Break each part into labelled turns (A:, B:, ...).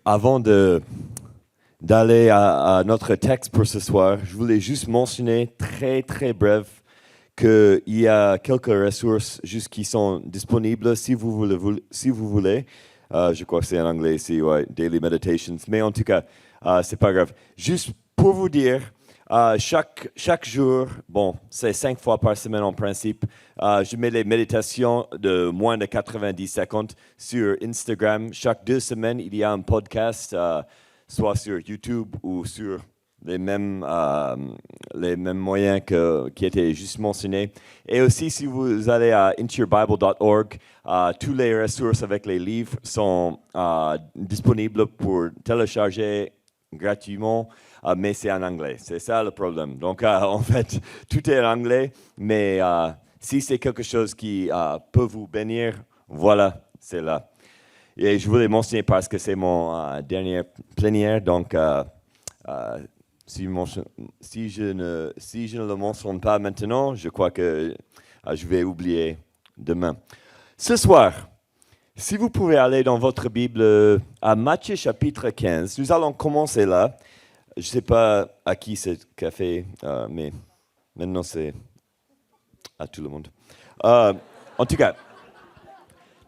A: Avant d'aller à notre texte pour ce soir, je voulais juste mentionner très très bref qu'il y a quelques ressources juste qui sont disponibles si vous voulez. Je crois que c'est en anglais ici, ouais, Daily Meditations. Mais en tout cas, c'est pas grave. Juste pour vous dire, chaque jour, bon, c'est 5 fois par semaine en principe, je mets les méditations de moins de 90 secondes sur Instagram. Chaque 2 semaines, il y a un podcast, soit sur YouTube ou sur les mêmes moyens qui étaient juste mentionnés. Et aussi, si vous allez à intoyourbible.org, toutes les ressources avec les livres sont disponibles pour télécharger gratuitement, mais c'est en anglais. C'est ça le problème. Donc, en fait, tout est en anglais, mais si c'est quelque chose qui peut vous bénir, voilà, c'est là. Et je voulais mentionner parce que c'est mon dernière plénière, donc si je ne le mentionne pas maintenant, je crois que je vais oublier demain. Ce soir, si vous pouvez aller dans votre Bible à Matthieu chapitre 15, nous allons commencer là. Je ne sais pas à qui c'est café, mais maintenant c'est à tout le monde. En tout cas,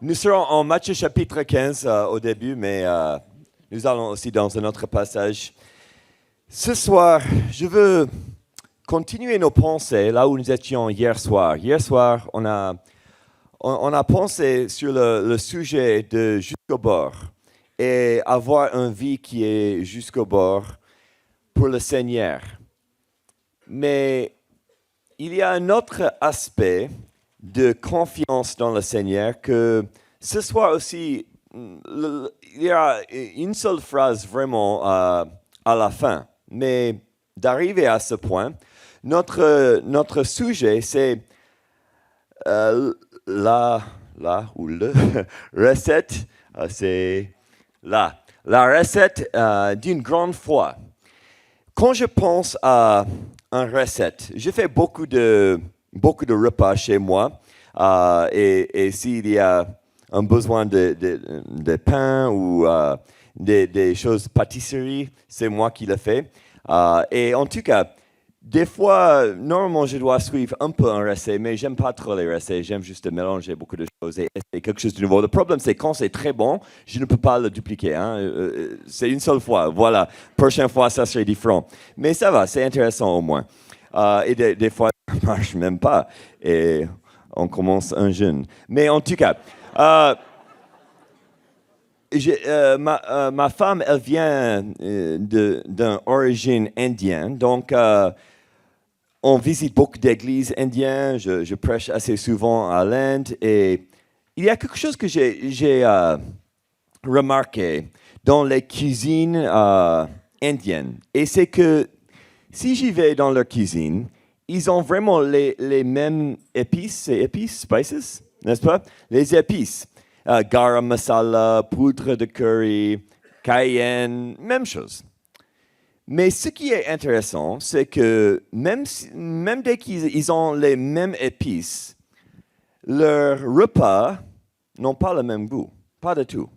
A: nous serons en Matthieu chapitre 15 au début, mais nous allons aussi dans un autre passage. Ce soir, je veux continuer nos pensées là où nous étions hier soir. Hier soir, on a pensé sur le sujet de jusqu'au bord et avoir une vie qui est jusqu'au bord pour le Seigneur. Mais il y a un autre aspect de confiance dans le Seigneur que ce soir aussi, il y a une seule phrase vraiment à la fin. Mais d'arriver à ce point, notre sujet, c'est la recette, c'est la recette d'une grande foi. Quand je pense à une recette, je fais beaucoup de repas chez moi et s'il y a un besoin de pain ou des choses pâtisserie, c'est moi qui le fais. Et en tout cas, des fois, normalement, je dois suivre un peu un recette, mais j'aime pas trop les recettes. J'aime juste mélanger beaucoup de choses et essayer quelque chose de nouveau. Le problème, c'est quand c'est très bon, je ne peux pas le dupliquer. Hein. C'est une seule fois. Voilà. Prochaine fois, ça serait différent. Mais ça va, c'est intéressant au moins. Et des fois, ça ne marche même pas. Et on commence un jeûne. Mais en tout cas... ma femme, elle vient d'une origine indienne, donc on visite beaucoup d'églises indiennes, je prêche assez souvent à l'Inde, et il y a quelque chose que j'ai remarqué dans les cuisines indiennes, et c'est que si j'y vais dans leur cuisine, ils ont vraiment les mêmes épices, spices, n'est-ce pas? Les épices. Garam masala, poudre de curry, cayenne, même chose. Mais ce qui est intéressant, c'est que même dès qu'ils ont les mêmes épices, leurs repas n'ont pas le même goût, pas du tout.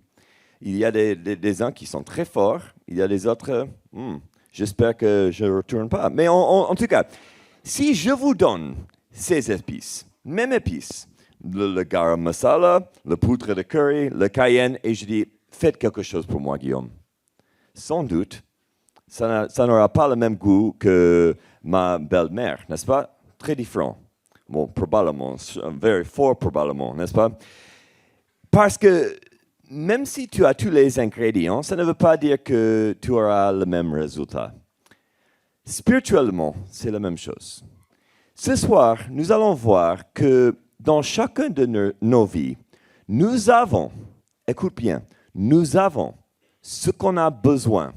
A: Il y a des uns qui sont très forts, il y a des autres, j'espère que je ne retourne pas. Mais en tout cas, si je vous donne ces épices, mêmes épices, le garam masala, le poudre de curry, le cayenne, et je dis, faites quelque chose pour moi, Guillaume. Sans doute, ça n'aura pas le même goût que ma belle-mère, n'est-ce pas? Très différent. Bon, probablement, very fort probablement, n'est-ce pas? Parce que même si tu as tous les ingrédients, ça ne veut pas dire que tu auras le même résultat. Spirituellement, c'est la même chose. Ce soir, nous allons voir que dans chacun de nos vies, nous avons, écoute bien, nous avons ce qu'on a besoin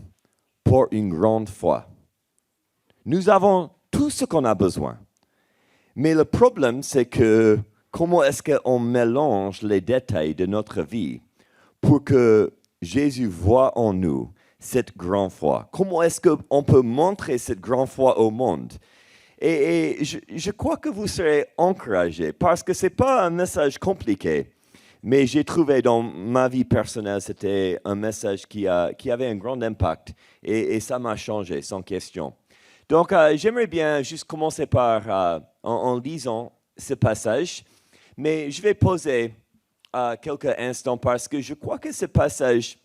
A: pour une grande foi. Nous avons tout ce qu'on a besoin. Mais le problème, c'est que comment est-ce qu'on mélange les détails de notre vie pour que Jésus voit en nous cette grande foi? Comment est-ce qu'on peut montrer cette grande foi au monde? Et je crois que vous serez encouragés parce que ce n'est pas un message compliqué. Mais j'ai trouvé dans ma vie personnelle, c'était un message qui avait un grand impact et ça m'a changé, sans question. Donc, j'aimerais bien juste commencer par, en lisant ce passage, mais je vais poser quelques instants parce que je crois que ce passage,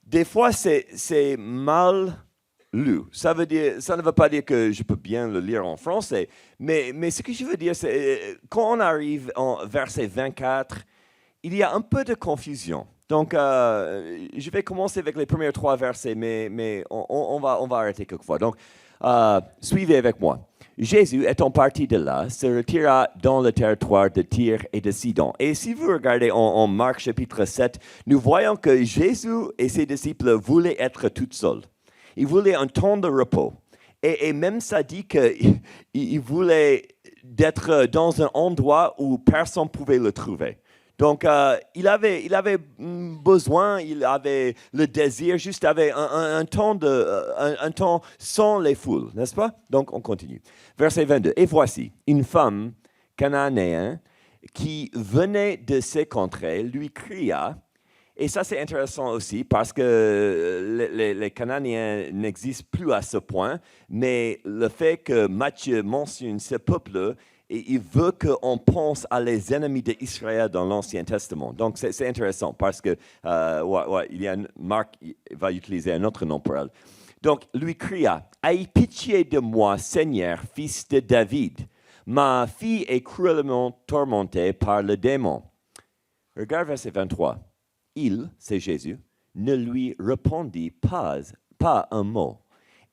A: des fois, c'est mal lu. Ça ne veut pas dire que je peux bien le lire en français, mais ce que je veux dire, c'est quand on arrive en verset 24, il y a un peu de confusion. Donc, je vais commencer avec les premiers 3 versets, mais on va arrêter quelquefois. Donc, suivez avec moi. Jésus, étant parti de là, se retira dans le territoire de Tyr et de Sidon. Et si vous regardez en Marc chapitre 7, nous voyons que Jésus et ses disciples voulaient être tout seuls. Ils voulaient un temps de repos. Et même ça dit qu'ils voulaient être dans un endroit où personne ne pouvait le trouver. Donc, il avait besoin, il avait le désir, juste avait un temps sans les foules, n'est-ce pas? Donc, on continue. Verset 22. Et voici, une femme cananéenne qui venait de ces contrées lui cria. Et ça, c'est intéressant aussi parce que les Cananéens n'existent plus à ce point, mais le fait que Matthieu mentionne ce peuple, et il veut qu'on pense à les ennemis d'Israël dans l'Ancien Testament. Donc, c'est intéressant parce que Marc va utiliser un autre nom pour elle. Donc, lui cria, « Aie pitié de moi, Seigneur, fils de David. Ma fille est cruellement tourmentée par le démon. » Regarde verset 23. Il, c'est Jésus, ne lui répondit pas un mot.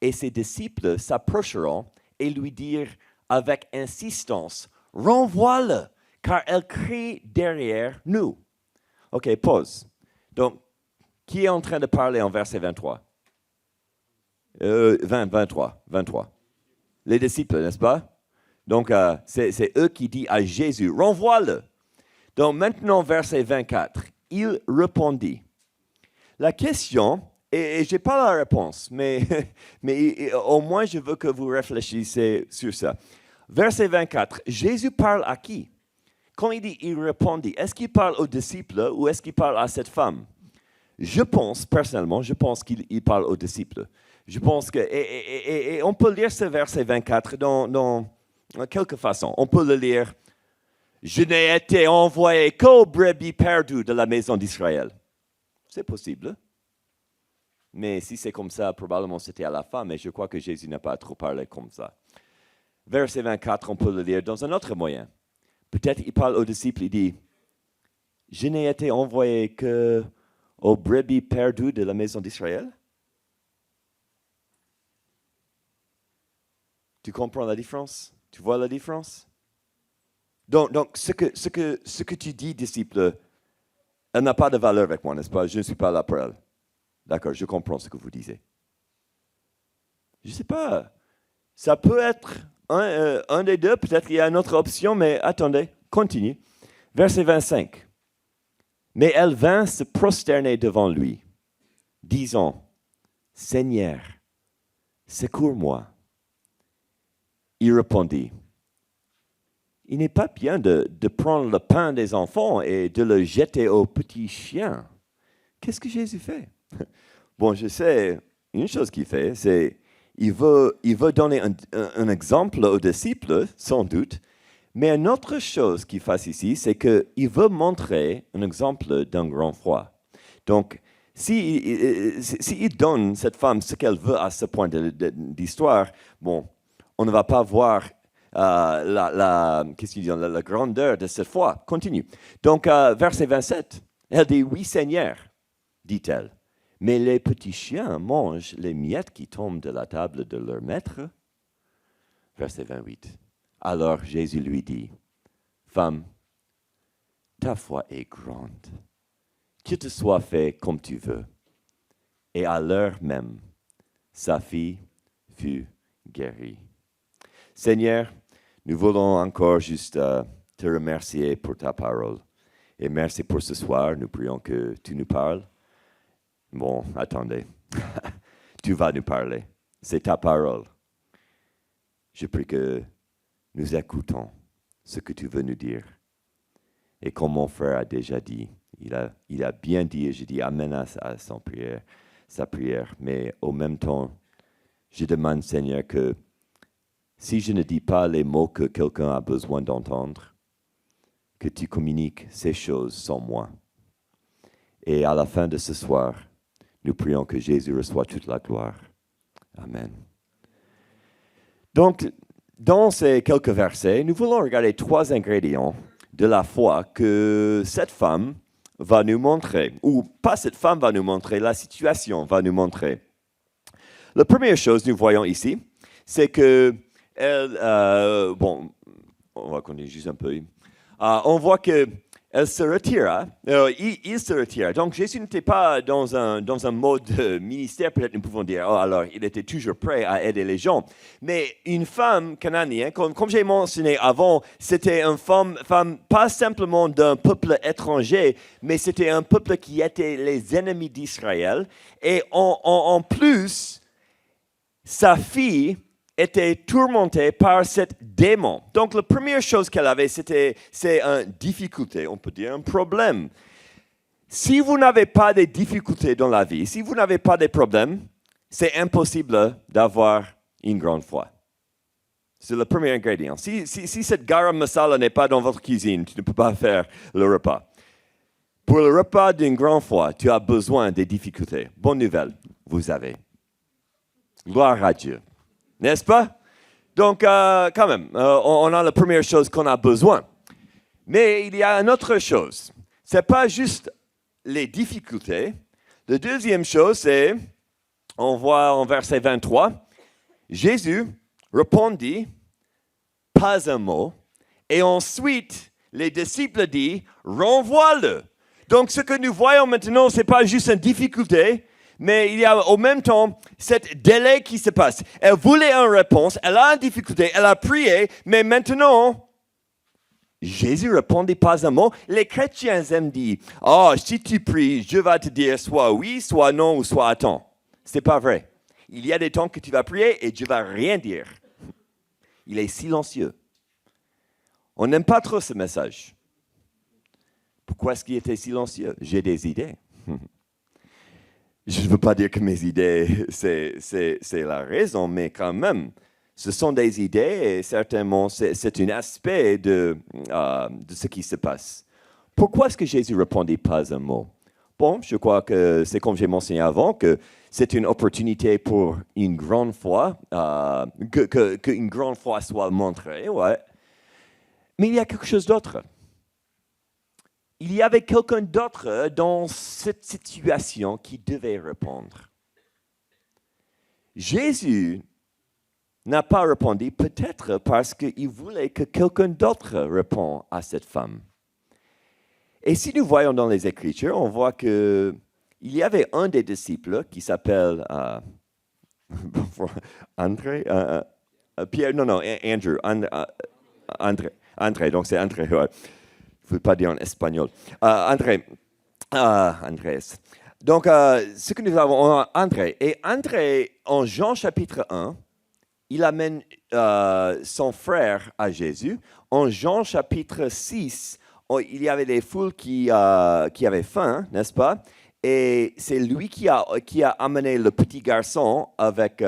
A: Et ses disciples s'approcheront et lui dirent avec insistance, « Renvoie-le, car elle crie derrière nous. » OK, pause. Donc, qui est en train de parler en verset 23? 23. Les disciples, n'est-ce pas? Donc, c'est eux qui disent à Jésus, « Renvoie-le. » Donc, maintenant, verset 24. Il répondit. La question, et je n'ai pas la réponse, mais au moins je veux que vous réfléchissiez sur ça. Verset 24, Jésus parle à qui? Quand il dit « il répondit », est-ce qu'il parle aux disciples ou est-ce qu'il parle à cette femme? Personnellement, je pense qu'il parle aux disciples. Je pense que, et on peut lire ce verset 24 dans quelques façons. On peut le lire. Je n'ai été envoyé qu'aux brebis perdues de la maison d'Israël. C'est possible. Mais si c'est comme ça, probablement c'était à la fin, mais je crois que Jésus n'a pas trop parlé comme ça. Verset 24, on peut le lire dans un autre moyen. Peut-être il parle aux disciples, il dit, « Je n'ai été envoyé qu'aux brebis perdues de la maison d'Israël. » Tu comprends la différence? Tu vois la différence? Donc ce que tu dis, disciple, elle n'a pas de valeur avec moi, n'est-ce pas? Je ne suis pas là pour elle. D'accord, je comprends ce que vous disiez. Je ne sais pas. Ça peut être un des deux, peut-être qu'il y a une autre option, mais attendez, continue. Verset 25. Mais elle vint se prosterner devant lui, disant, « Seigneur, secours-moi. » Il répondit, « Il n'est pas bien de prendre le pain des enfants et de le jeter aux petits chiens. » Qu'est-ce que Jésus fait? Bon, je sais, une chose qu'il fait, c'est il veut donner un exemple aux disciples, sans doute, mais une autre chose qu'il fait ici, c'est qu'il veut montrer un exemple d'un grand foi. Donc, s'il donne cette femme ce qu'elle veut à ce point d'histoire, bon, on ne va pas voir la grandeur de cette foi. Continue. Donc, verset 27, elle dit, « Oui, Seigneur, dit-elle, mais les petits chiens mangent les miettes qui tombent de la table de leur maître. » Verset 28. Alors Jésus lui dit, « Femme, ta foi est grande. Qu'il te soit fait comme tu veux. » Et à l'heure même, sa fille fut guérie. Seigneur, nous voulons encore juste te remercier pour ta parole. Et merci pour ce soir. Nous prions que tu nous parles. Bon, attendez. Tu vas nous parler. C'est ta parole. Je prie que nous écoutons ce que tu veux nous dire. Et comme mon frère a déjà dit, il a bien dit, et je dis amen à sa prière. Mais au même temps, je demande, Seigneur, que si je ne dis pas les mots que quelqu'un a besoin d'entendre, que tu communiques ces choses sans moi. Et à la fin de ce soir, nous prions que Jésus reçoive toute la gloire. Amen. Donc, dans ces quelques versets, nous voulons regarder 3 ingrédients de la foi que cette femme va nous montrer, ou pas cette femme va nous montrer, la situation va nous montrer. La première chose que nous voyons ici, c'est que on va continuer juste un peu. On voit qu'elle se retira, il se retira. Donc Jésus n'était pas dans un mode ministère, peut-être nous pouvons dire, alors il était toujours prêt à aider les gens. Mais une femme cananéenne, comme j'ai mentionné avant, c'était une femme pas simplement d'un peuple étranger, mais c'était un peuple qui était les ennemis d'Israël. Et en plus, sa fille était tourmentée par cette démon. Donc, la première chose qu'elle avait, c'est une difficulté, on peut dire un problème. Si vous n'avez pas de difficultés dans la vie, si vous n'avez pas de problèmes, c'est impossible d'avoir une grande foi. C'est le premier ingrédient. Si cette garam masala n'est pas dans votre cuisine, tu ne peux pas faire le repas. Pour le repas d'une grande foi, tu as besoin des difficultés. Bonne nouvelle, vous avez. Gloire à Dieu. N'est-ce pas? Donc, quand même, on a la première chose qu'on a besoin. Mais il y a une autre chose. Ce n'est pas juste les difficultés. La deuxième chose, c'est, on voit en verset 23, Jésus répondit, pas un mot. Et ensuite, les disciples disent, renvoie-le. Donc, ce que nous voyons maintenant, ce n'est pas juste une difficulté, mais il y a au même temps cet délai qui se passe. Elle voulait une réponse, elle a une difficulté, elle a prié, mais maintenant, Jésus répondit pas un mot. Les chrétiens aiment dire, si tu pries, je vais te dire soit oui, soit non, ou soit attends. Ce n'est pas vrai. Il y a des temps que tu vas prier et Dieu ne va rien dire. Il est silencieux. On n'aime pas trop ce message. Pourquoi est-ce qu'il était silencieux? J'ai des idées. Je ne veux pas dire que mes idées, c'est la raison, mais quand même, ce sont des idées et certainement, c'est un aspect de ce qui se passe. Pourquoi est-ce que Jésus ne répondait pas un mot? Bon, je crois que c'est comme j'ai mentionné avant, que c'est une opportunité pour une grande foi, qu'une grande foi soit montrée, ouais. Mais il y a quelque chose d'autre. Il y avait quelqu'un d'autre dans cette situation qui devait répondre. Jésus n'a pas répondu, peut-être parce qu'il voulait que quelqu'un d'autre réponde à cette femme. Et si nous voyons dans les Écritures, on voit qu'il y avait un des disciples qui s'appelle André, Pierre, non, Andrew, André, donc c'est André, ouais. Je ne veux pas dire en espagnol. André. Donc, ce que nous avons, André. Et André, en Jean chapitre 1, il amène son frère à Jésus. En Jean chapitre 6, il y avait des foules qui avaient faim, n'est-ce pas? Et c'est lui qui a amené le petit garçon avec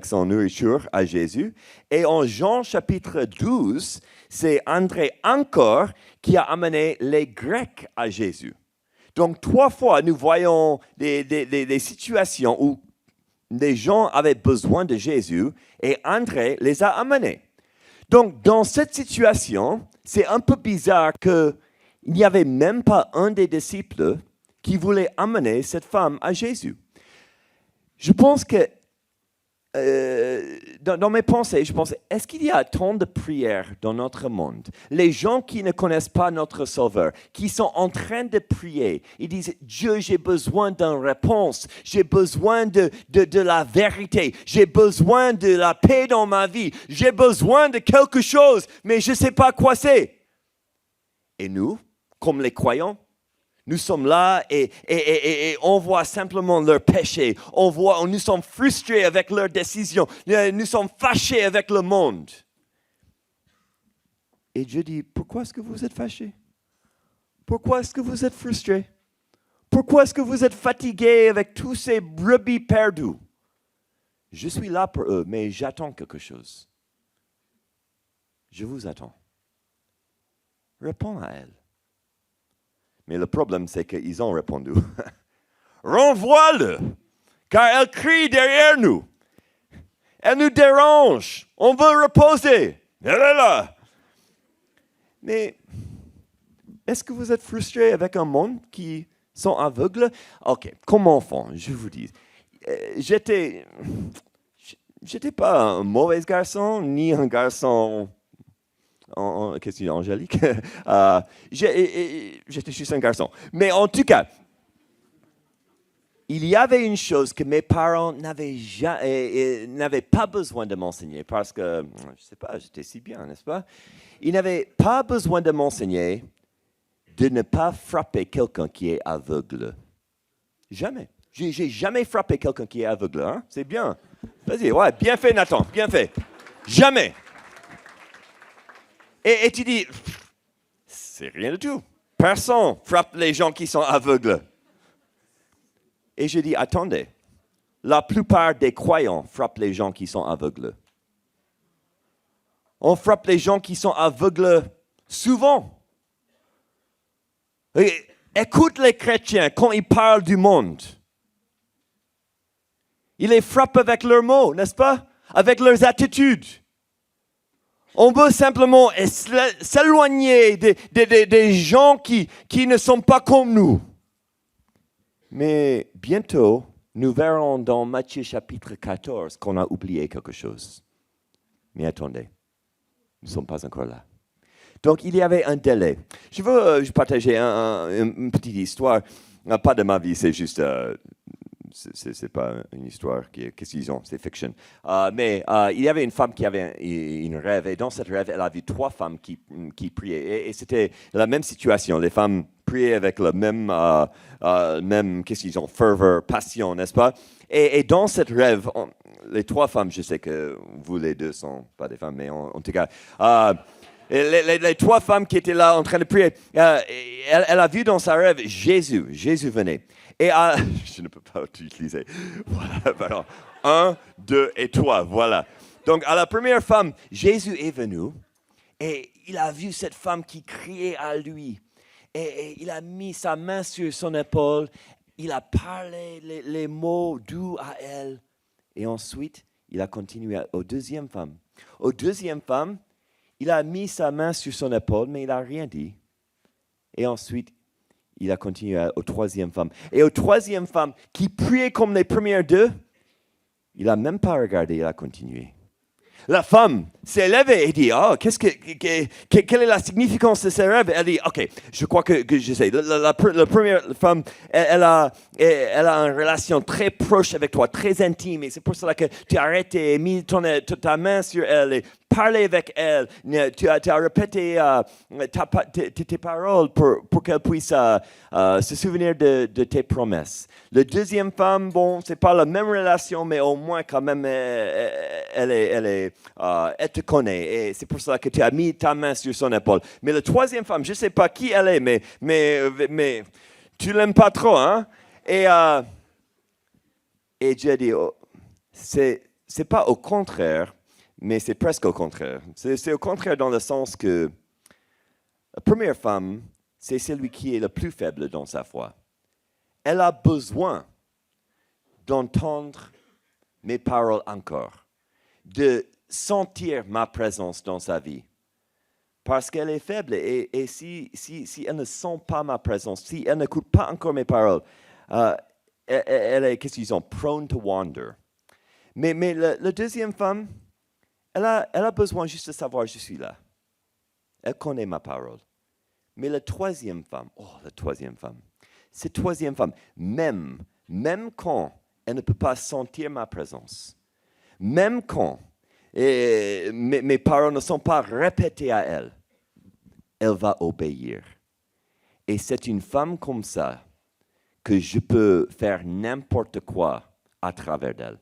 A: son nourriture à Jésus. Et en Jean chapitre 12, c'est André encore qui a amené les Grecs à Jésus. Donc, 3 fois, nous voyons des situations où des gens avaient besoin de Jésus et André les a amenés. Donc, dans cette situation, c'est un peu bizarre qu'il n'y avait même pas un des disciples qui voulait amener cette femme à Jésus. Je pense que, dans mes pensées, je pense, est-ce qu'il y a tant de prières dans notre monde? Les gens qui ne connaissent pas notre Sauveur, qui sont en train de prier, ils disent, Dieu, j'ai besoin d'une réponse, j'ai besoin de la vérité, j'ai besoin de la paix dans ma vie, j'ai besoin de quelque chose, mais je ne sais pas quoi c'est. Et nous, comme les croyants, nous sommes là et on voit simplement leurs péchés. Nous sommes frustrés avec leurs décisions. Nous sommes fâchés avec le monde. Et Dieu dit, pourquoi est-ce que vous êtes fâchés? Pourquoi est-ce que vous êtes frustré? Pourquoi est-ce que vous êtes fatigué avec tous ces brebis perdus? Je suis là pour eux, mais j'attends quelque chose. Je vous attends. Réponds à elle. Mais le problème, c'est qu'ils ont répondu. Renvoie-le, car elle crie derrière nous. Elle nous dérange. On veut reposer. Elle est là. Mais est-ce que vous êtes frustré avec un monde qui sont aveugles? Ok, comme enfant, je vous dis. J'étais pas un mauvais garçon, ni un garçon qu'est-ce que c'est, angélique? J'étais juste un garçon. Mais en tout cas, il y avait une chose que mes parents n'avaient pas besoin de m'enseigner parce que, je ne sais pas, j'étais si bien, n'est-ce pas? Ils n'avaient pas besoin de m'enseigner de ne pas frapper quelqu'un qui est aveugle. Jamais. J'ai jamais frappé quelqu'un qui est aveugle. Hein? C'est bien. Vas-y, ouais, bien fait Nathan, bien fait. Jamais. Et tu dis, c'est rien du tout. Personne frappe les gens qui sont aveugles. Et je dis, attendez, la plupart des croyants frappent les gens qui sont aveugles. On frappe les gens qui sont aveugles souvent. Et écoute les chrétiens quand ils parlent du monde. Ils les frappent avec leurs mots, n'est-ce pas? Avec leurs attitudes. On veut simplement s'éloigner des gens qui ne sont pas comme nous. Mais bientôt, nous verrons dans Matthieu chapitre 14 qu'on a oublié quelque chose. Mais attendez, nous ne sommes pas encore là. Donc, il y avait un délai. Je veux partager une petite histoire. Pas de ma vie, c'est juste... c'est pas une histoire qu'est-ce qu'ils ont, c'est fiction. Mais il y avait une femme qui avait une rêve, et dans cette rêve, elle a vu 3 femmes qui priaient. Et c'était la même situation. Les femmes priaient avec le même qu'est-ce qu'ils ont, ferveur, passion, n'est-ce pas? Et dans cette rêve, les 3 femmes, je sais que vous les deux sont pas des femmes, mais en tout cas... les 3 femmes qui étaient là en train de prier, elle a vu dans sa rêve Jésus venait. Et je ne peux pas utiliser. Voilà, pardon. 1, 2 et 3, voilà. Donc, à la première femme, Jésus est venu et il a vu cette femme qui criait à lui. Et il a mis sa main sur son épaule. Il a parlé les mots doux à elle. Et ensuite, il a continué aux deuxième femme. Aux deuxième femme, il a mis sa main sur son épaule, mais il n'a rien dit. Et ensuite, il a continué aux troisième femme. Et aux troisième femme, qui priait comme les premières 2, il n'a même pas regardé, il a continué. La femme s'est levée et dit, quelle est la significance de ces rêves? Elle dit, ok, je crois que je sais. La première femme, elle a une relation très proche avec toi, très intime. Et c'est pour cela que tu as arrêté et mis ta main sur elle et parlé avec elle. Tu as répété tes paroles pour qu'elle puisse se souvenir de tes promesses. La deuxième femme, bon, c'est pas la même relation, mais au moins quand même, elle te connaît. Et c'est pour cela que tu as mis ta main sur son épaule. Mais la troisième femme, je ne sais pas qui elle est, mais tu l'aimes pas trop, hein? Et Dieu dit, c'est pas au contraire, mais c'est presque au contraire. C'est au contraire dans le sens que la première femme, c'est celui qui est le plus faible dans sa foi. Elle a besoin d'entendre mes paroles encore, de sentir ma présence dans sa vie. Parce qu'elle est faible et si elle ne sent pas ma présence, si elle n'écoute pas encore mes paroles, elle est, qu'est-ce qu'ils ont, prone to wander. Mais la deuxième femme, elle a besoin juste de savoir je suis là. Elle connaît ma parole. Mais la troisième femme, cette troisième femme, même quand elle ne peut pas sentir ma présence, même quand mes paroles ne sont pas répétées à elle, elle va obéir. Et c'est une femme comme ça que je peux faire n'importe quoi à travers d'elle.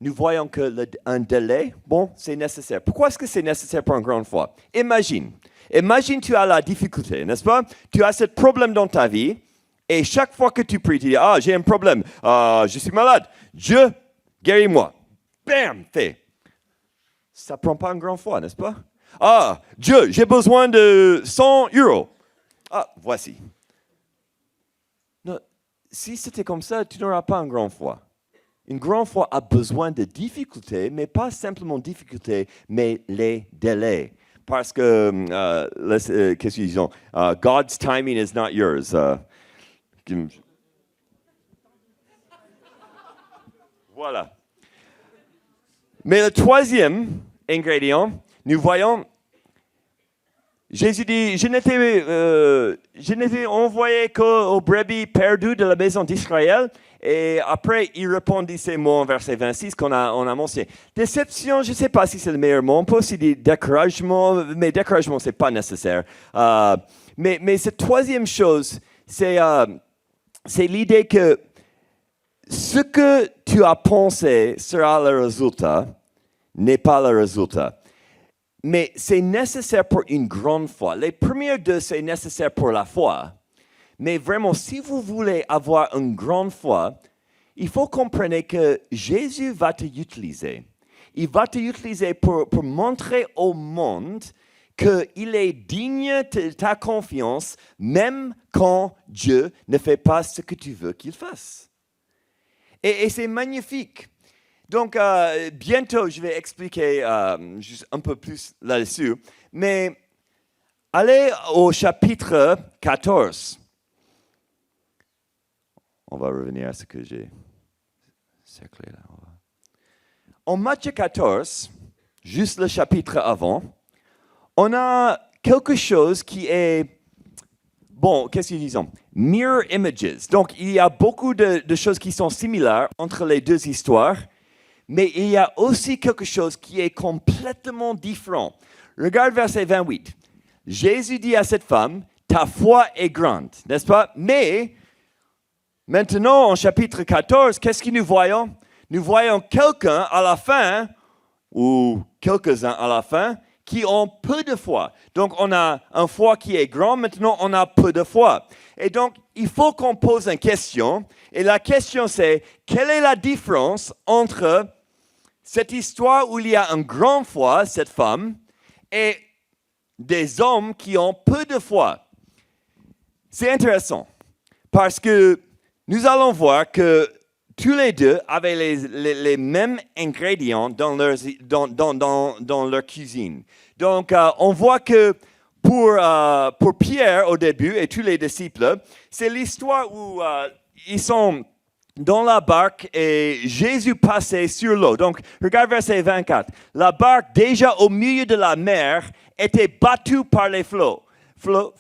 A: nous voyons qu'un délai, bon, c'est nécessaire. Pourquoi est-ce que c'est nécessaire pour une grande foi? Imagine tu as la difficulté, n'est-ce pas? Tu as ce problème dans ta vie, et chaque fois que tu pries, tu dis, j'ai un problème, je suis malade, Dieu, guéris-moi. Bam, fait. Ça ne prend pas une grande foi, n'est-ce pas? Dieu, j'ai besoin de 100 euros. Voici. Non, si c'était comme ça, tu n'auras pas une grande foi. Une grande foi a besoin de difficultés, mais pas simplement difficultés, mais les délais. Parce que, qu'est-ce qu'ils disent? God's timing is not yours. Voilà. Mais le troisième ingrédient, nous voyons, Jésus dit, je n'étais envoyé qu'aux brebis perdues de la maison d'Israël. Et après, il répondit ces mots en verset 26 qu'on a mentionné. Déception, je ne sais pas si c'est le meilleur mot. On peut aussi dire découragement, mais découragement, ce n'est pas nécessaire. Mais cette troisième chose, c'est l'idée que ce que tu as pensé sera le résultat, n'est pas le résultat. Mais c'est nécessaire pour une grande foi. Les premières deux, c'est nécessaire pour la foi. Mais vraiment, si vous voulez avoir une grande foi, il faut comprendre que Jésus va te utiliser. Il va te utiliser pour montrer au monde qu'il est digne de ta confiance, même quand Dieu ne fait pas ce que tu veux qu'il fasse. Et c'est magnifique. Donc, bientôt, je vais expliquer juste un peu plus là-dessus. Mais allez au chapitre 14. On va revenir à ce que j'ai cerclé là. En Matthieu 14, juste le chapitre avant, on a quelque chose qui est, qu'est-ce qu'ils disent? Mirror images. Donc, il y a beaucoup de choses qui sont similaires entre les deux histoires, mais il y a aussi quelque chose qui est complètement différent. Regarde verset 28. Jésus dit à cette femme, ta foi est grande, n'est-ce pas? Mais maintenant, en chapitre 14, qu'est-ce que nous voyons? Nous voyons quelqu'un à la fin, ou quelques-uns à la fin, qui ont peu de foi. Donc, on a une foi qui est grande, maintenant, on a peu de foi. Et donc, il faut qu'on pose une question. Et la question, c'est, quelle est la différence entre cette histoire où il y a une grande foi, cette femme, et des hommes qui ont peu de foi? C'est intéressant, parce que nous allons voir que tous les deux avaient les mêmes ingrédients dans leur cuisine. Donc, on voit que pour Pierre au début et tous les disciples, c'est l'histoire où ils sont dans la barque et Jésus passait sur l'eau. Donc, regarde verset 24. La barque, déjà au milieu de la mer, était battue par les flots. Flots.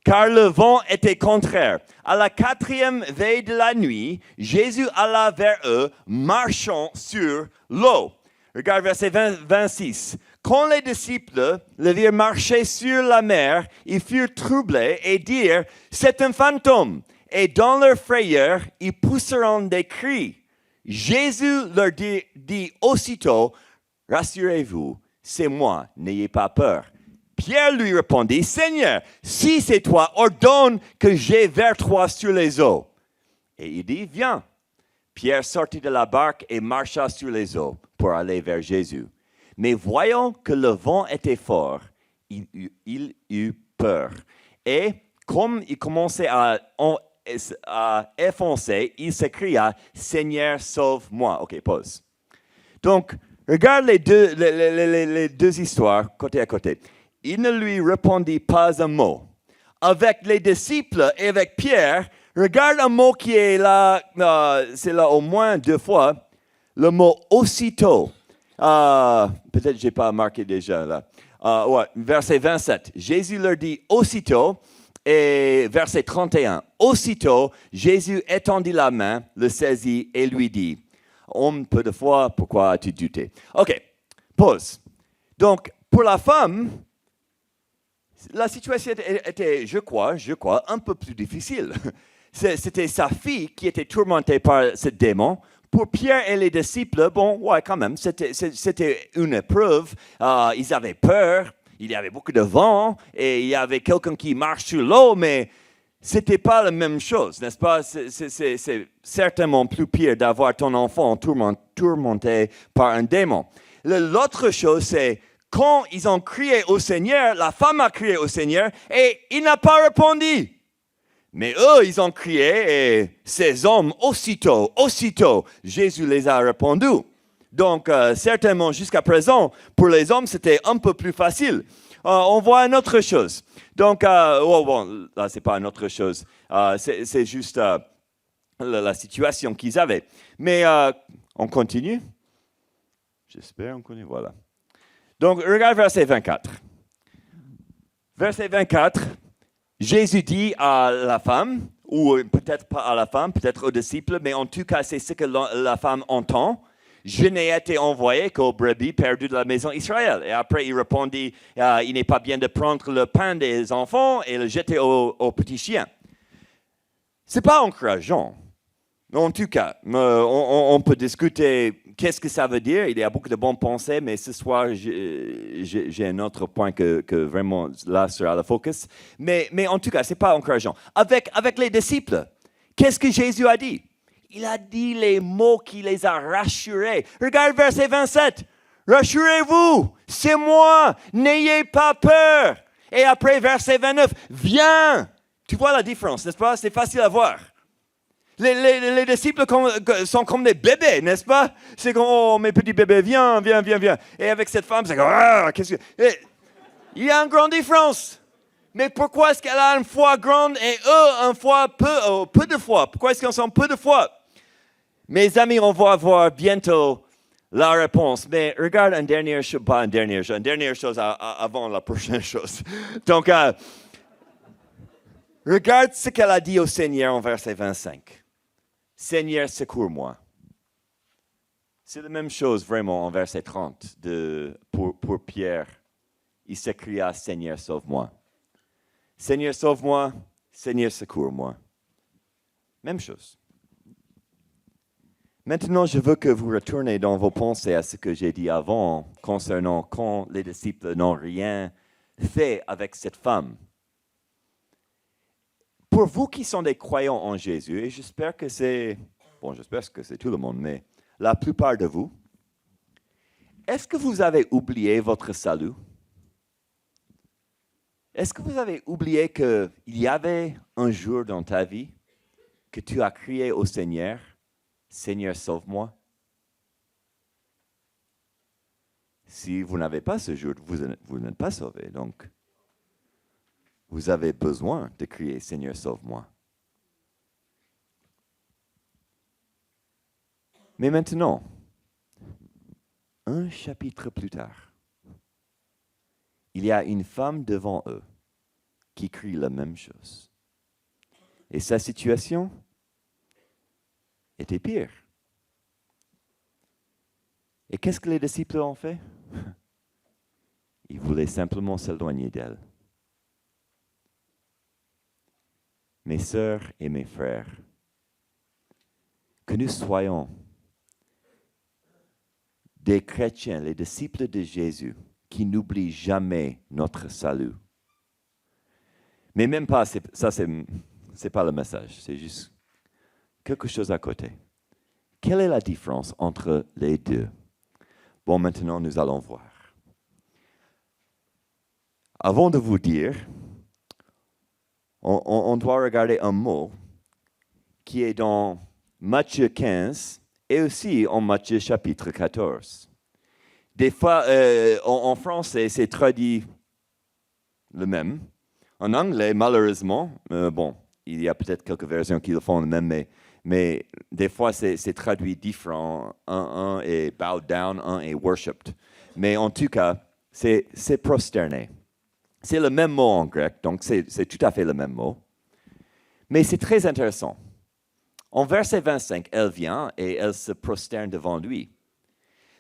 A: Car le vent était contraire. À la 4e veille de la nuit, Jésus alla vers eux, marchant sur l'eau. Regarde verset 26. Quand les disciples le virent marcher sur la mer, ils furent troublés et dirent, c'est un fantôme. Et dans leur frayeur, ils pousseront des cris. Jésus leur dit aussitôt, rassurez-vous, c'est moi, n'ayez pas peur. Pierre lui répondit, Seigneur, si c'est toi, ordonne que j'aille vers toi sur les eaux. Et il dit, viens. Pierre sortit de la barque et marcha sur les eaux pour aller vers Jésus. Mais voyant que le vent était fort, il eut peur. Et comme il commençait à enfoncer, il s'écria, Seigneur, sauve-moi. OK, pause. Donc, regarde les deux histoires côté à côté. Il ne lui répondit pas un mot. Avec les disciples et avec Pierre, regarde un mot qui est là, c'est là au moins 2 fois, le mot aussitôt. Peut-être que je n'ai pas marqué déjà là. Verset 27. Jésus leur dit aussitôt, et verset 31. Aussitôt, Jésus étendit la main, le saisit et lui dit, homme peu de foi, pourquoi as-tu douté? OK, pause. Donc, pour la femme, la situation était, je crois, un peu plus difficile. C'était sa fille qui était tourmentée par ce démon Pour Pierre et les disciples, bon, ouais, quand même, c'était une épreuve. Ils avaient peur, il y avait beaucoup de vent, et il y avait quelqu'un qui marche sur l'eau, mais c'était pas la même chose, n'est-ce pas? C'est certainement plus pire d'avoir ton enfant tourmenté par un démon. L'autre chose, c'est quand ils ont crié au Seigneur, la femme a crié au Seigneur et il n'a pas répondu. Mais eux, ils ont crié et ces hommes, aussitôt, Jésus les a répondu. Donc, certainement, jusqu'à présent, pour les hommes, c'était un peu plus facile. On voit une autre chose. Donc, bon, là, ce n'est pas une autre chose. C'est juste la situation qu'ils avaient. Mais on continue. J'espère qu'on continue. Voilà. Donc, regarde verset 24. Verset 24, Jésus dit à la femme, ou peut-être pas à la femme, peut-être aux disciples, mais en tout cas, c'est ce que la femme entend. Je n'ai été envoyé qu'aux brebis perdues de la maison Israël. Et après, il répondit, il n'est pas bien de prendre le pain des enfants et le jeter aux petits chiens. Ce n'est pas encourageant. En tout cas, on peut discuter qu'est-ce que ça veut dire. Il y a beaucoup de bonnes pensées, mais ce soir, j'ai un autre point que vraiment là sera le focus. Mais en tout cas, ce n'est pas encourageant. Avec les disciples, qu'est-ce que Jésus a dit? Il a dit les mots qui les a rassurés. Regarde verset 27. Rassurez-vous, c'est moi, n'ayez pas peur. Et après verset 29, viens. Tu vois la différence, n'est-ce pas? C'est facile à voir. Les disciples sont comme des bébés, n'est-ce pas? C'est comme, oh, mes petits bébés, viens. Et avec cette femme, c'est comme, qu'est-ce que... Il y a une grande différence. Mais pourquoi est-ce qu'elle a une foi grande et eux, une foi peu de foi? Pourquoi est-ce qu'ils sont peu de foi? Mes amis, on va voir bientôt la réponse. Mais regarde une dernière chose, pas une dernière chose avant la prochaine chose. Donc, regarde ce qu'elle a dit au Seigneur en verset 25. Seigneur, secours-moi. C'est la même chose vraiment en verset 30 pour Pierre. Il s'écria, Seigneur, sauve-moi. Seigneur, sauve-moi. Seigneur, secours-moi. Même chose. Maintenant, je veux que vous retournez dans vos pensées à ce que j'ai dit avant concernant quand les disciples n'ont rien fait avec cette femme. Pour vous qui sont des croyants en Jésus, et j'espère que c'est tout le monde, mais la plupart de vous, est-ce que vous avez oublié votre salut? Est-ce que vous avez oublié qu'il y avait un jour dans ta vie que tu as crié au Seigneur, Seigneur, sauve-moi? Si vous n'avez pas ce jour, vous n'êtes pas sauvé, donc vous avez besoin de crier, Seigneur, sauve-moi. Mais maintenant, un chapitre plus tard, il y a une femme devant eux qui crie la même chose. Et sa situation était pire. Et qu'est-ce que les disciples ont fait? Ils voulaient simplement s'éloigner d'elle. Mes sœurs et mes frères, que nous soyons des chrétiens, les disciples de Jésus, qui n'oublient jamais notre salut. Mais même pas, ça c'est pas le message, c'est juste quelque chose à côté. Quelle est la différence entre les deux? Bon, maintenant nous allons voir. Avant de vous dire, on doit regarder un mot qui est dans Matthieu 15 et aussi en Matthieu chapitre 14. Des fois, en français, c'est traduit le même. En anglais, malheureusement, il y a peut-être quelques versions qui le font le même, mais des fois, c'est traduit différent. Un est bowed down, un est worshipped. Mais en tout cas, c'est prosterné. C'est le même mot en grec, donc c'est tout à fait le même mot. Mais c'est très intéressant. En verset 25, elle vient et elle se prosterne devant lui.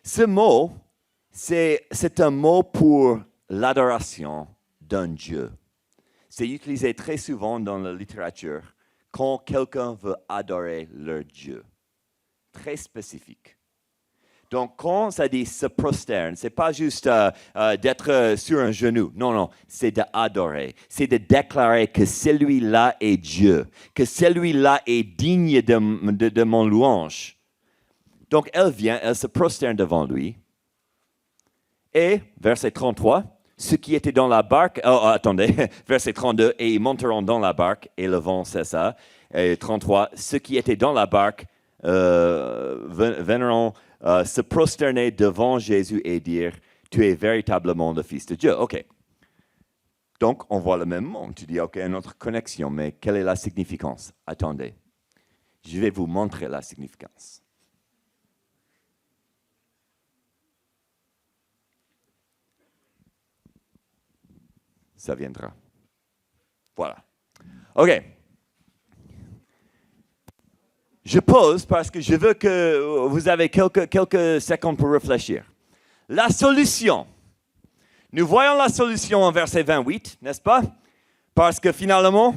A: Ce mot, c'est un mot pour l'adoration d'un Dieu. C'est utilisé très souvent dans la littérature quand quelqu'un veut adorer leur Dieu. très spécifique. Donc, quand ça dit se prosterne, ce n'est pas juste d'être sur un genou. Non, non, c'est d'adorer. C'est de déclarer que celui-là est Dieu, que celui-là est digne de mon louange. Donc, elle vient, elle se prosterne devant lui. Et, verset 33, ceux qui étaient dans la barque, verset 32, et ils monteront dans la barque, et le vent cessa. Et 33, ceux qui étaient dans la barque viendront se prosterner devant Jésus et dire, tu es véritablement le Fils de Dieu. OK. Donc, on voit le même monde. Tu dis, OK, une autre connexion, mais quelle est la significance? Attendez, je vais vous montrer la significance. Ça viendra. Voilà. OK. Je pose parce que je veux que vous avez quelques secondes pour réfléchir. La solution. Nous voyons la solution en verset 28, n'est-ce pas? Parce que finalement,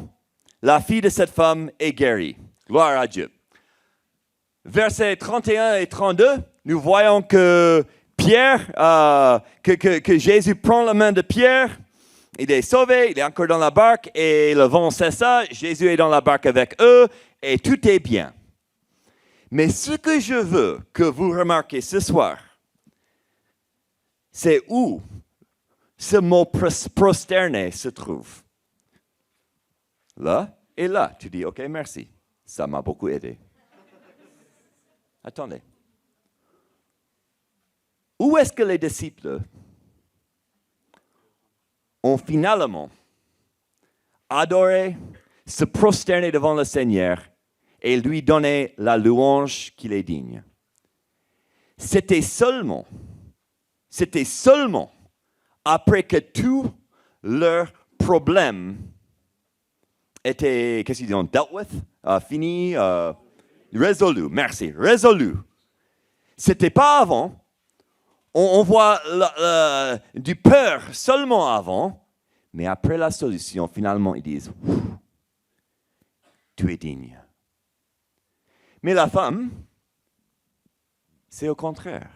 A: la fille de cette femme est guérie. Gloire à Dieu. Versets 31 et 32, nous voyons que Pierre, que Jésus prend la main de Pierre. Il est sauvé, il est encore dans la barque et le vent cessa. Jésus est dans la barque avec eux et tout est bien. Mais ce que je veux que vous remarquiez ce soir, c'est où ce mot prosterner se trouve. Là et là. Tu dis, OK, merci. Ça m'a beaucoup aidé. Attendez. Où est-ce que les disciples ont finalement adoré, se prosterner devant le Seigneur et lui donner la louange qu'il est digne? C'était seulement après que tous leurs problèmes étaient, qu'est-ce qu'ils disent, dealt with, finis, résolus, merci, résolus. C'était pas avant. On voit du peur seulement avant, mais après la solution, finalement, ils disent, tu es digne. Mais la femme, c'est au contraire.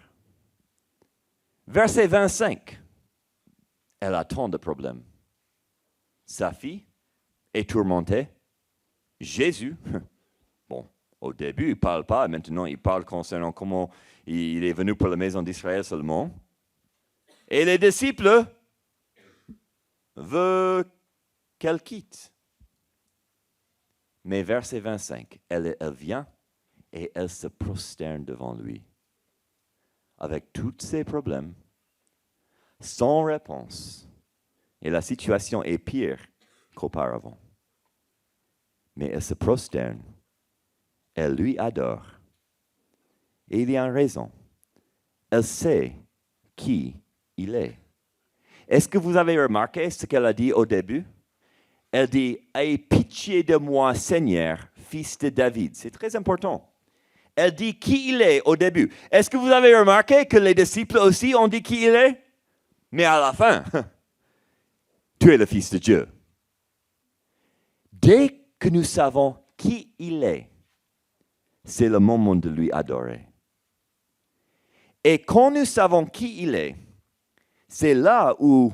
A: Verset 25, elle a tant de problèmes. Sa fille est tourmentée. Jésus, bon, au début, il ne parle pas, maintenant il parle concernant comment il est venu pour la maison d'Israël seulement. Et les disciples veulent qu'elle quitte. Mais verset 25, elle vient et elle se prosterne devant lui. Avec tous ses problèmes, sans réponse. Et la situation est pire qu'auparavant. Mais elle se prosterne. Elle lui adore. Et il y a une raison. Elle sait qui il est. Est-ce que vous avez remarqué ce qu'elle a dit au début? Elle dit, « Aie pitié de moi, Seigneur, fils de David. » C'est très important. Elle dit qui il est au début. Est-ce que vous avez remarqué que les disciples aussi ont dit qui il est? Mais à la fin, tu es le Fils de Dieu. Dès que nous savons qui il est, c'est le moment de lui adorer. Et quand nous savons qui il est, c'est là où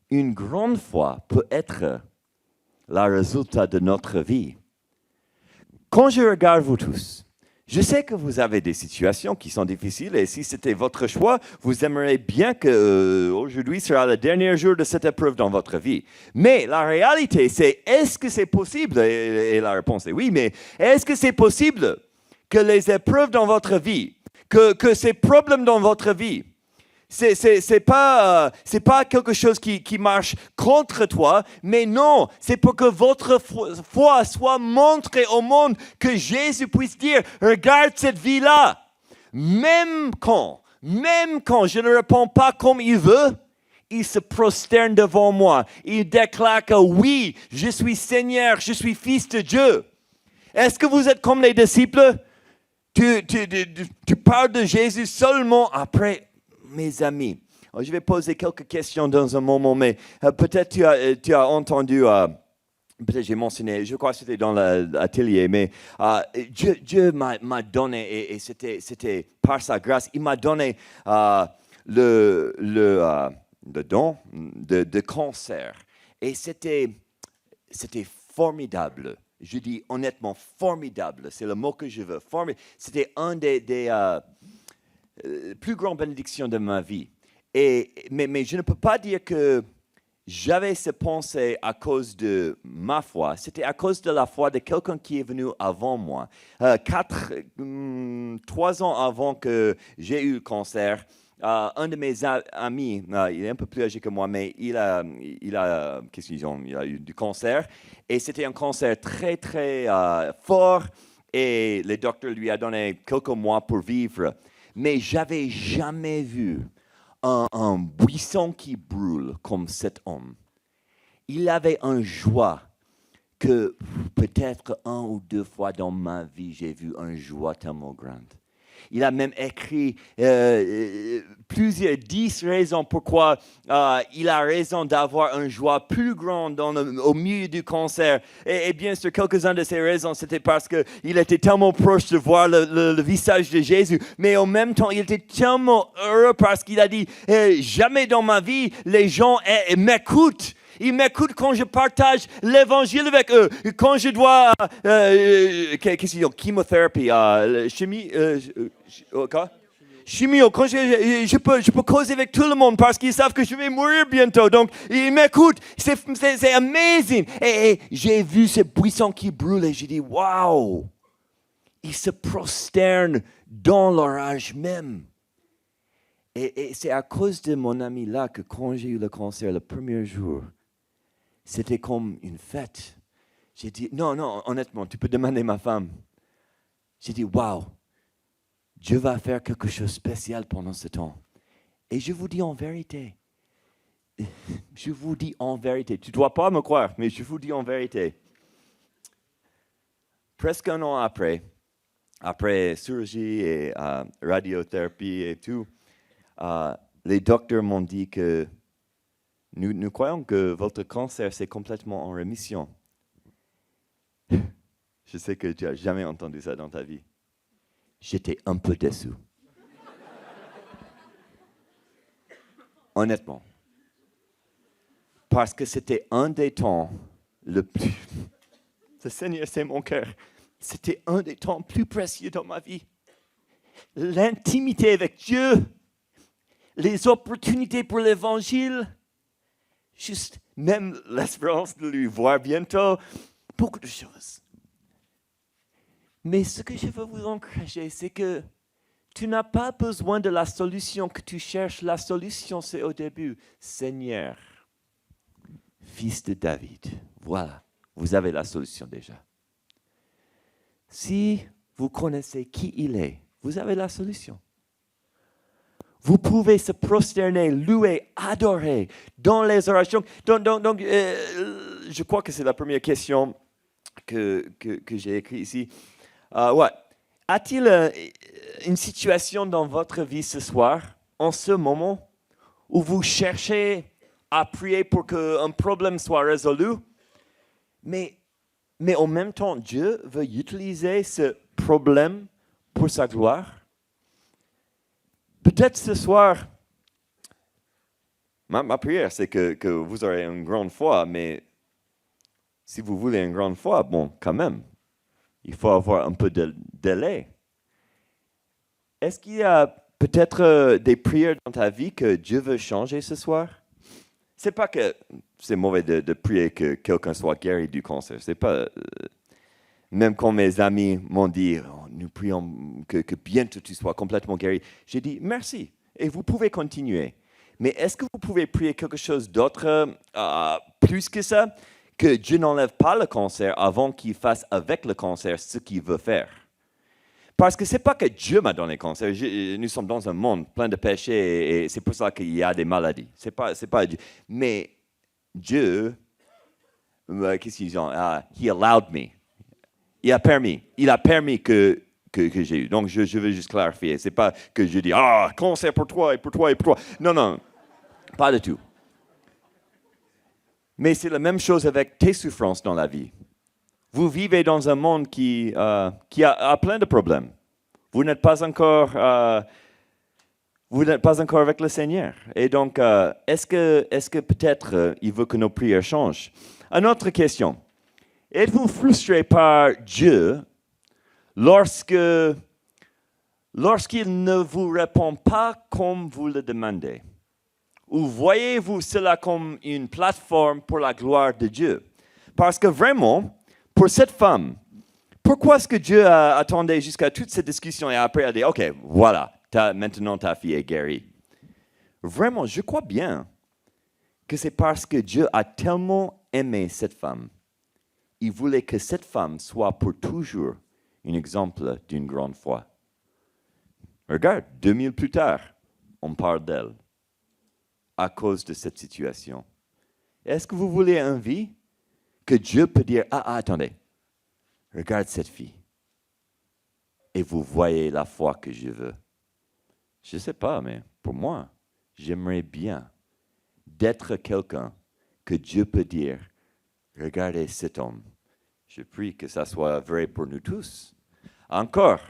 A: une grande foi peut être le résultat de notre vie. Quand je regarde vous tous, je sais que vous avez des situations qui sont difficiles et si c'était votre choix, vous aimeriez bien que aujourd'hui sera le dernier jour de cette épreuve dans votre vie. Mais la réalité, c'est est-ce que c'est possible? Et la réponse est oui, mais est-ce que c'est possible que les épreuves dans votre vie, que ces problèmes dans votre vie, c'est pas quelque chose qui marche contre toi, mais non, c'est pour que votre foi soit montrée au monde, que Jésus puisse dire, regarde cette vie-là. Même quand je ne réponds pas comme il veut, il se prosterne devant moi. Il déclare que oui, je suis Seigneur, je suis Fils de Dieu. Est-ce que vous êtes comme les disciples? Tu parles de Jésus seulement après. Mes amis, je vais poser quelques questions dans un moment, mais peut-être tu as entendu peut-être j'ai mentionné, je crois que c'était dans l'atelier, mais Dieu m'a donné, et c'était par sa grâce, il m'a donné le don de cancer. Et c'était formidable. Je dis honnêtement formidable, c'est le mot que je veux. C'était un des plus grandes bénédictions de ma vie. Mais je ne peux pas dire que j'avais ces pensées à cause de ma foi. C'était à cause de la foi de quelqu'un qui est venu avant moi. 3 ans avant que j'ai eu le cancer, un de mes amis, il est un peu plus âgé que moi, mais il a eu du cancer. Et c'était un cancer très, très fort. Et le docteur lui a donné quelques mois pour vivre. Mais j'avais jamais vu un buisson qui brûle comme cet homme. Il avait une joie que peut-être 1 ou 2 fois dans ma vie, j'ai vu une joie tellement grande. Il a même écrit 10 raisons pourquoi il a raison d'avoir une joie plus grande au milieu du cancer. Et bien sûr, quelques-unes de ces raisons, c'était parce qu'il était tellement proche de voir le visage de Jésus. Mais en même temps, il était tellement heureux parce qu'il a dit « Jamais dans ma vie, les gens m'écoutent. » Ils m'écoutent quand je partage l'évangile avec eux. Quand je dois, qu'est-ce qu'ils ont, chimiothérapie, chimie, chimie. Quand je peux causer avec tout le monde parce qu'ils savent que je vais mourir bientôt. Donc, ils m'écoutent. C'est amazing. Et j'ai vu ce buisson qui brûle et j'ai dit, wow. Ils se prosternent dans l'orage même. Et c'est à cause de mon ami là que quand j'ai eu le cancer le premier jour, c'était comme une fête. J'ai dit, non, honnêtement, tu peux demander à ma femme. J'ai dit, wow, Dieu va faire quelque chose de spécial pendant ce temps. Et je vous dis en vérité, tu ne dois pas me croire, mais je vous dis en vérité. Presque 1 an après chirurgie et radiothérapie et tout, les docteurs m'ont dit que nous croyons que votre cancer, c'est complètement en rémission. Je sais que tu n'as jamais entendu ça dans ta vie. J'étais un peu déçu. Honnêtement. Parce que c'était un des temps le plus... Le Seigneur, c'est mon cœur. C'était un des temps plus précieux dans ma vie. L'intimité avec Dieu, les opportunités pour l'Évangile, juste même l'espérance de lui voir bientôt, beaucoup de choses. Mais ce que je veux vous encourager, c'est que tu n'as pas besoin de la solution que tu cherches. La solution, c'est au début. Seigneur, fils de David, voilà, vous avez la solution déjà. Si vous connaissez qui il est, vous avez la solution. Vous pouvez se prosterner, louer, adorer dans les orations. Donc, je crois que c'est la première question que j'ai écrite ici. Ouais. A-t-il une situation dans votre vie ce soir, en ce moment, où vous cherchez à prier pour qu'un problème soit résolu, mais en même temps, Dieu veut utiliser ce problème pour sa gloire? Peut-être ce soir, ma prière, c'est que vous aurez une grande foi, mais si vous voulez une grande foi, bon, quand même, il faut avoir un peu de délai. Est-ce qu'il y a peut-être des prières dans ta vie que Dieu veut changer ce soir? C'est pas que c'est mauvais de prier que quelqu'un soit guéri du cancer. C'est pas... même quand mes amis m'ont dit, nous prions que bientôt tu sois complètement guéri, j'ai dit merci et vous pouvez continuer. Mais est-ce que vous pouvez prier quelque chose d'autre, plus que ça, que Dieu n'enlève pas le cancer avant qu'il fasse avec le cancer ce qu'il veut faire? Parce que ce n'est pas que Dieu m'a donné le cancer. Nous sommes dans un monde plein de péchés et c'est pour ça qu'il y a des maladies. C'est pas Dieu. Mais Dieu, qu'est-ce qu'ils ont? He allowed me. Il a permis que j'ai eu. Donc, je veux juste clarifier. Ce n'est pas que je dis, cancer pour toi et pour toi et pour toi. Non, pas du tout. Mais c'est la même chose avec tes souffrances dans la vie. Vous vivez dans un monde qui a plein de problèmes. Vous n'êtes pas encore avec le Seigneur. Et donc, est-ce que peut-être il veut que nos prières changent? Une autre question. Êtes-vous frustré par Dieu lorsqu'il ne vous répond pas comme vous le demandez? Ou voyez-vous cela comme une plateforme pour la gloire de Dieu? Parce que vraiment, pour cette femme, pourquoi est-ce que Dieu attendait jusqu'à toute cette discussion et après elle a dit, OK, voilà, maintenant ta fille est guérie? Vraiment, je crois bien que c'est parce que Dieu a tellement aimé cette femme. Il voulait que cette femme soit pour toujours un exemple d'une grande foi. Regarde, 2000 plus tard, on parle d'elle à cause de cette situation. Est-ce que vous voulez une vie que Dieu peut dire, attendez, regarde cette fille et vous voyez la foi que je veux? Je ne sais pas, mais pour moi, j'aimerais bien d'être quelqu'un que Dieu peut dire, regardez cet homme. Je prie que ça soit vrai pour nous tous. Encore,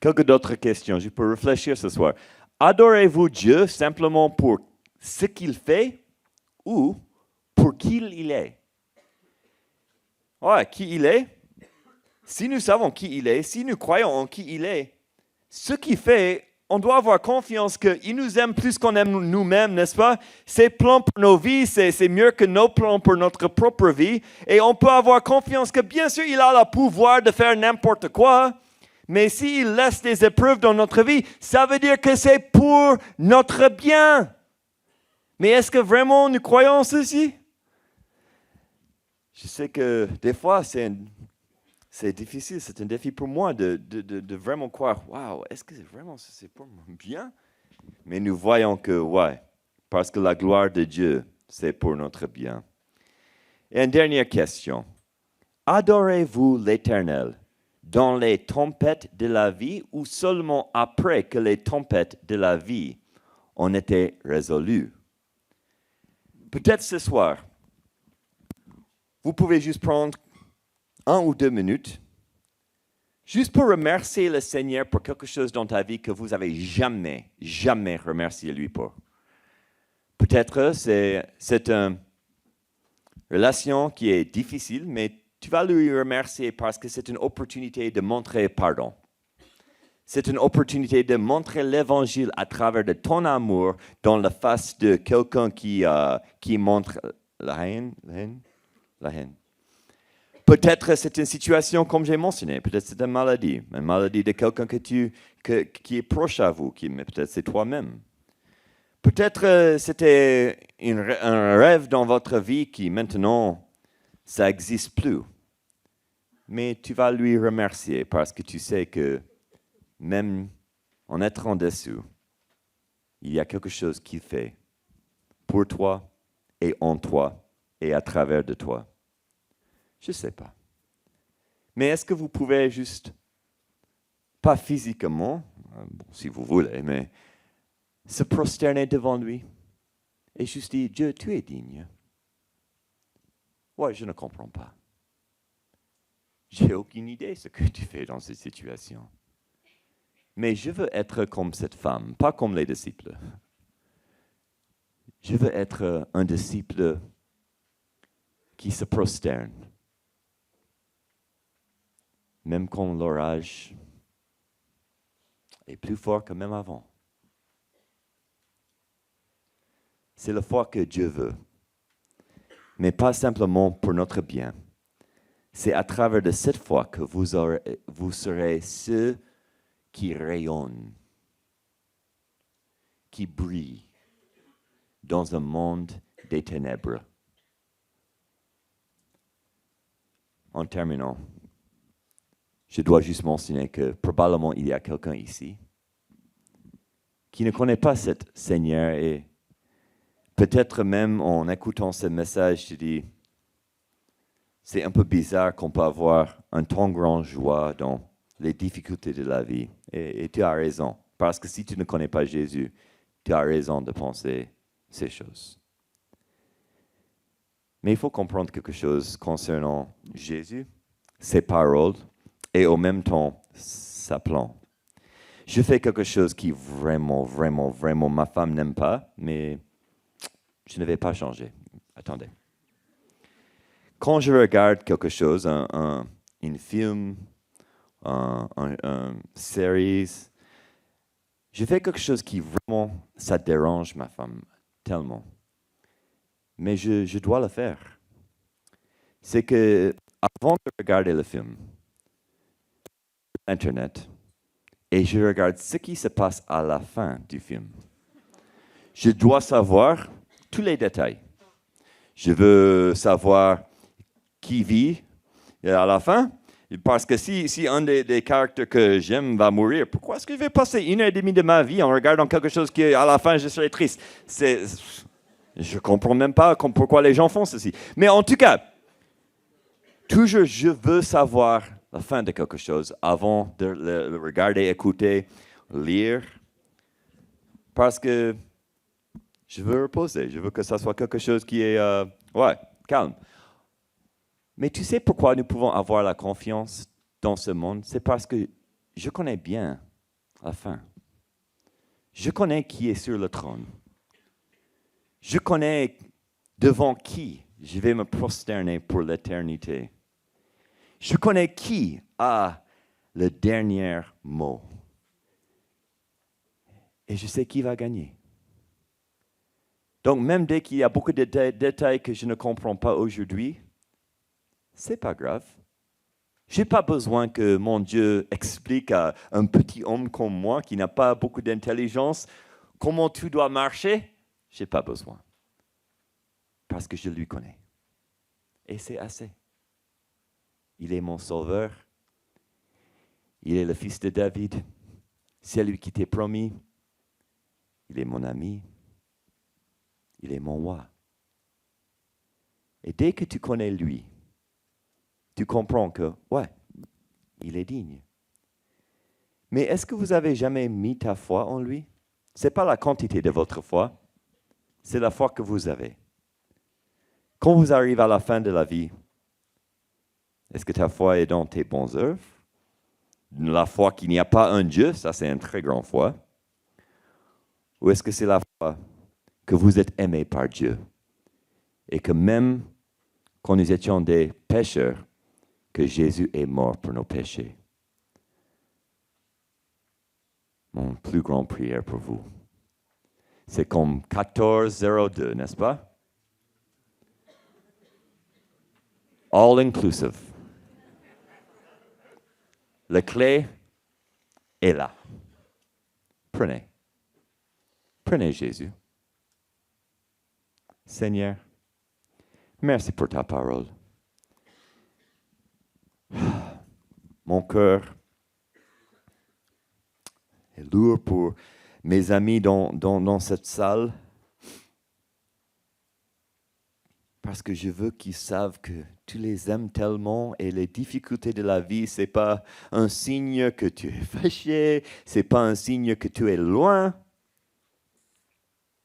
A: quelques d'autres questions. Je peux réfléchir ce soir. Adorez-vous Dieu simplement pour ce qu'il fait ou pour qui il est? Ouais, qui il est? Si nous savons qui il est, si nous croyons en qui il est, ce qu'il fait, on doit avoir confiance qu'il nous aime plus qu'on aime nous-mêmes, n'est-ce pas? Ses plans pour nos vies, c'est mieux que nos plans pour notre propre vie. Et on peut avoir confiance que bien sûr, il a le pouvoir de faire n'importe quoi. Mais s'il laisse des épreuves dans notre vie, ça veut dire que c'est pour notre bien. Mais est-ce que vraiment nous croyons ceci? Je sais que des fois, c'est difficile, c'est un défi pour moi de vraiment croire, waouh, est-ce que vraiment c'est pour mon bien? Mais nous voyons que, ouais, parce que la gloire de Dieu, c'est pour notre bien. Et une dernière question. Adorez-vous l'Éternel dans les tempêtes de la vie ou seulement après que les tempêtes de la vie ont été résolues? Peut-être ce soir, vous pouvez juste prendre 1 ou 2 minutes, juste pour remercier le Seigneur pour quelque chose dans ta vie que vous n'avez jamais remercié lui pour. Peut-être c'est une relation qui est difficile, mais tu vas lui remercier parce que c'est une opportunité de montrer pardon. C'est une opportunité de montrer l'Évangile à travers de ton amour dans la face de quelqu'un qui montre la haine. Peut-être c'est une situation comme j'ai mentionné, peut-être c'est une maladie de quelqu'un qui est proche à vous, mais peut-être c'est toi-même. Peut-être c'était un rêve dans votre vie qui maintenant, ça n'existe plus. Mais tu vas lui remercier parce que tu sais que même en étant en dessous, il y a quelque chose qu'il fait pour toi et en toi et à travers de toi. Je ne sais pas. Mais est-ce que vous pouvez juste, pas physiquement, bon, si vous voulez, mais se prosterner devant lui et juste dire, Dieu, tu es digne. Ouais, je ne comprends pas. J'ai aucune idée de ce que tu fais dans cette situation. Mais je veux être comme cette femme, pas comme les disciples. Je veux être un disciple qui se prosterne. Même quand l'orage est plus fort que même avant. C'est la foi que Dieu veut. Mais pas simplement pour notre bien. C'est à travers de cette foi que vous serez ceux qui rayonnent, qui brillent dans un monde des ténèbres. En terminant, je dois juste mentionner que probablement il y a quelqu'un ici qui ne connaît pas ce Seigneur et peut-être même en écoutant ce message, tu dis, c'est un peu bizarre qu'on peut avoir un tant grand joie dans les difficultés de la vie. Et tu as raison, parce que si tu ne connais pas Jésus, tu as raison de penser ces choses. Mais il faut comprendre quelque chose concernant Jésus, ses paroles et en même temps sa plan. Je fais quelque chose qui vraiment, vraiment, vraiment ma femme n'aime pas, mais je ne vais pas changer. Attendez. Quand je regarde quelque chose, un film, une série, je fais quelque chose qui vraiment, ça dérange ma femme tellement. Mais je dois le faire. C'est que avant de regarder le film, Internet, et je regarde ce qui se passe à la fin du film, je dois savoir tous les détails. Je veux savoir qui vit à la fin, parce que si un des caractères que j'aime va mourir, pourquoi est-ce que je vais passer 1 heure et demie de ma vie en regardant quelque chose qui, à la fin, je serai triste? Je ne comprends même pas pourquoi les gens font ceci. Mais en tout cas, toujours je veux savoir la fin de quelque chose avant de le regarder, écouter, lire, parce que je veux reposer, je veux que ça soit quelque chose qui est calme. Mais tu sais pourquoi nous pouvons avoir la confiance dans ce monde? C'est parce que je connais bien la fin. Je connais qui est sur le trône. Je connais devant qui je vais me prosterner pour l'éternité. Je connais qui a le dernier mot. Et je sais qui va gagner. Donc, même dès qu'il y a beaucoup de détails que je ne comprends pas aujourd'hui, c'est pas grave. Je n'ai pas besoin que mon Dieu explique à un petit homme comme moi qui n'a pas beaucoup d'intelligence comment tout doit marcher. Je n'ai pas besoin. Parce que je lui connais. Et c'est assez. Il est mon sauveur. Il est le fils de David. C'est lui qui t'est promis. Il est mon ami. Il est mon roi. Et dès que tu connais lui, tu comprends que, il est digne. Mais est-ce que vous avez jamais mis ta foi en lui? Ce n'est pas la quantité de votre foi, c'est la foi que vous avez. Quand vous arrivez à la fin de la vie, est-ce que ta foi est dans tes bonnes œuvres? La foi qu'il n'y a pas un Dieu, ça c'est une très grande foi. Ou est-ce que c'est la foi que vous êtes aimé par Dieu? Et que même quand nous étions des pécheurs, que Jésus est mort pour nos péchés. Mon plus grand prière pour vous, c'est comme 1402, n'est-ce pas? All inclusive. La clé est là. Prenez. Prenez Jésus. Seigneur, merci pour ta parole. Mon cœur est lourd pour mes amis dans cette salle. Parce que je veux qu'ils savent que tu les aimes tellement et les difficultés de la vie, ce n'est pas un signe que tu es fâché, ce n'est pas un signe que tu es loin.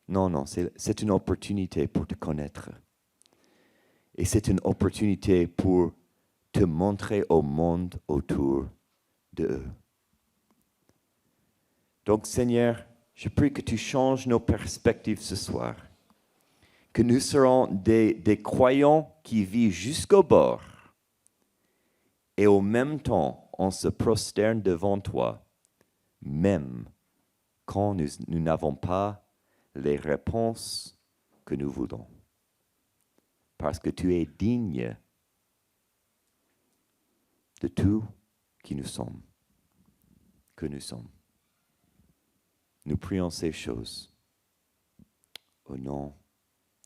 A: Non, c'est une opportunité pour te connaître. Et c'est une opportunité pour te montrer au monde autour d'eux. Donc Seigneur, je prie que tu changes nos perspectives ce soir. Que nous serons des croyants qui vivent jusqu'au bord. Et au même temps, on se prosterne devant toi, même quand nous n'avons pas les réponses que nous voulons. Parce que tu es digne de tout qui nous sommes, que nous sommes. Nous prions ces choses au nom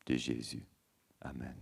A: de Jésus. Amen.